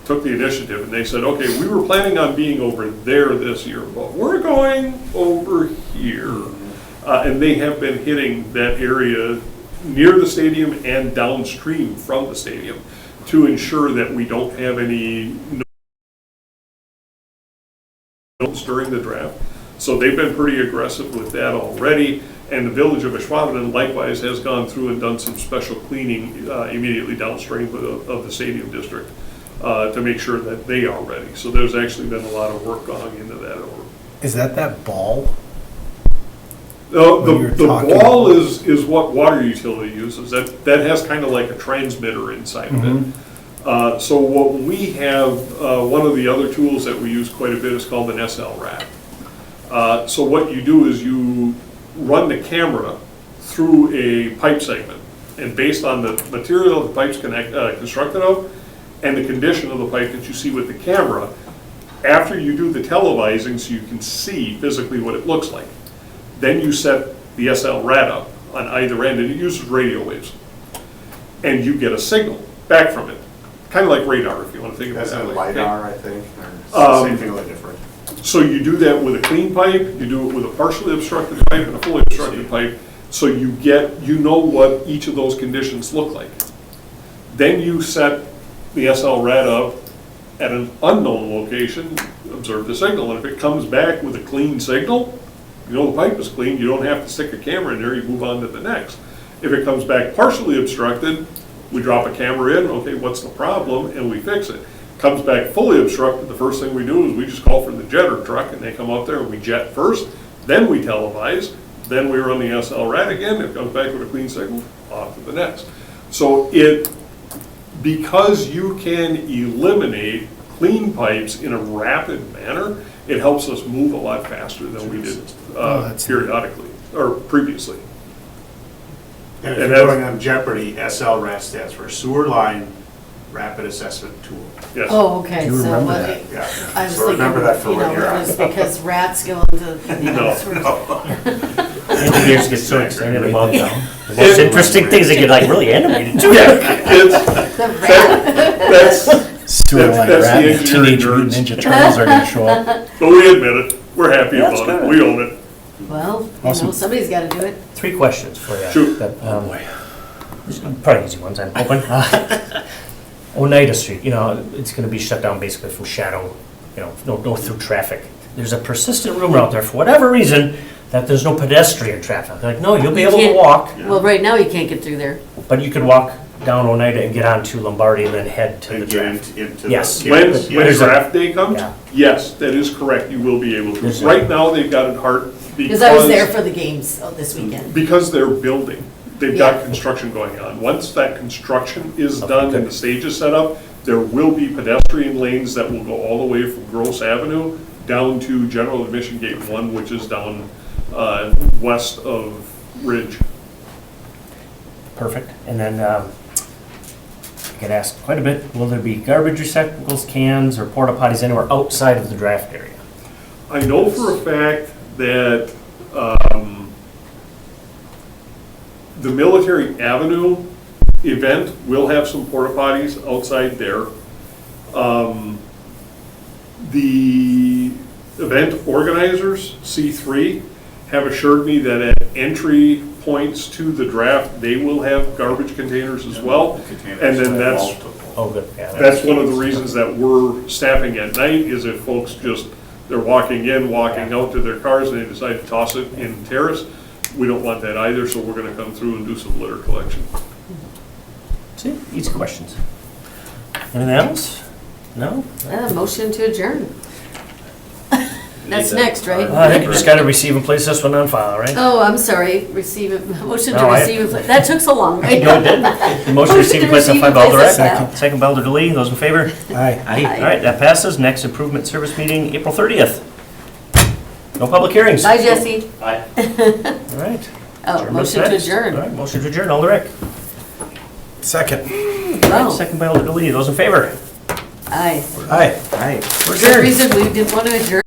took the initiative and they said, okay, we were planning on being over there this year, but we're going over here. And they have been hitting that area near the stadium and downstream from the stadium to ensure that we don't have any notes during the draft. So they've been pretty aggressive with that already. And the village of Ashwaubenon likewise has gone through and done some special cleaning immediately downstream of the stadium district to make sure that they are ready. So there's actually been a lot of work going into that. Is that ball? No, When you're the talking- ball is what water utility uses. That has kind of like a transmitter inside of it. So what we have, one of the other tools that we use quite a bit is called an SL rat. So what you do is you run the camera through a pipe segment, and based on the material the pipe's constructed of and the condition of the pipe that you see with the camera, after you do the televising so you can see physically what it looks like, then you set the SL rat up on either end, and it uses radio waves, and you get a signal back from it, kind of like radar if you want to think of it That's that a way. LiDAR, I think, or it's the same thing, a little different. So you do that with a clean pipe, you do it with a partially obstructed pipe and a fully obstructed pipe, so you know what each of those conditions look like. Then you set the SL rat up at an unknown location, observe the signal, and if it comes back with a clean signal, you know the pipe is clean, you don't have to stick a camera in there, you move on to the next. If it comes back partially obstructed, we drop a camera in, okay, what's the problem, and we fix it. Comes back fully obstructed, the first thing we do is we just call for the jetter truck, and they come out there and we jet first, then we televise, then we run the SL rat again, it comes back with a clean signal, off to the next. So because you can eliminate clean pipes in a rapid manner, it helps us move a lot faster than we did periodically, or previously. And if And you're that's- going on Jeopardy, SL rat stands for Sewer Line Rapid Assessment Tool. Yes. Oh, okay, Do you so remember what, that? Yeah. I was So thinking, remember that for you when know, you're it on. was because rats go into, you know, No. sort of. Engineers get so excited about the most interesting things, they get like really animated too. It's, The rat. that's, Sewer line That's rat, the and Teenage engineering Mutant nerds. Ninja Turtles are gonna show up. but we admit it, we're happy That's about it, good. we own it. Well, you Awesome. know, somebody's gotta do it. 3 questions for you. Shoot. That, probably easy ones, I'm hoping. Oneida Street, it's gonna be shut down basically from shadow, no through traffic. There's a persistent rumor out there, for whatever reason, that there's no pedestrian traffic. They're like, no, you'll be able to can't- walk, Well, right now you can't get through there. but you could walk down Oneida and get onto Lombardi and then head to the And get draft. into the. Yes. When Yes. When is that? draft day comes, Yeah. yes, that is correct, you will be able to. Yes. Right now, they've got it hard Because I was there for the games this weekend. Because they're building, they've got Yeah. construction going on. Once that construction is Okay, done and good. the stage is set up, there will be pedestrian lanes that will go all the way from Gross Avenue down to General Admission Gate 1, which is down west of Ridge. Perfect. And then, I get asked quite a bit, will there be garbage receptacles, cans, or porta potties anywhere outside of the draft area? I know for a fact that the Military Avenue event will have some porta potties outside there. The event organizers, C3, have assured me that at entry points to the draft, they will have garbage containers as well. And then that's, Oh, good, yeah. that's one of the reasons that we're staffing at night, is if folks just, they're walking in, walking out to their cars, and they decide to toss it in terrace. We don't want that either, so we're gonna come through and do some litter collection. See, easy questions. Anything else? No? Motion to adjourn. That's next, right? I think we just gotta receive and place this one on file, right? Oh, I'm sorry, receive it, motion to No, receive and place, that took so long, right? No, it didn't. The motion to receive and place on file, Motion to receive and place Alderette. on file. Second by Alder Deli, those in favor? Aye. All right, that passes. Next improvement service meeting, April 30th. No public hearings. Bye, Jesse. All right. Oh, Adjournment's motion to next. adjourn. All right, motion to adjourn, Alderette. Second. Oh, Second by Alder Deli, those in favor? aye. Aye. All right, we're For some adjourned. reason, we didn't want to adjourn.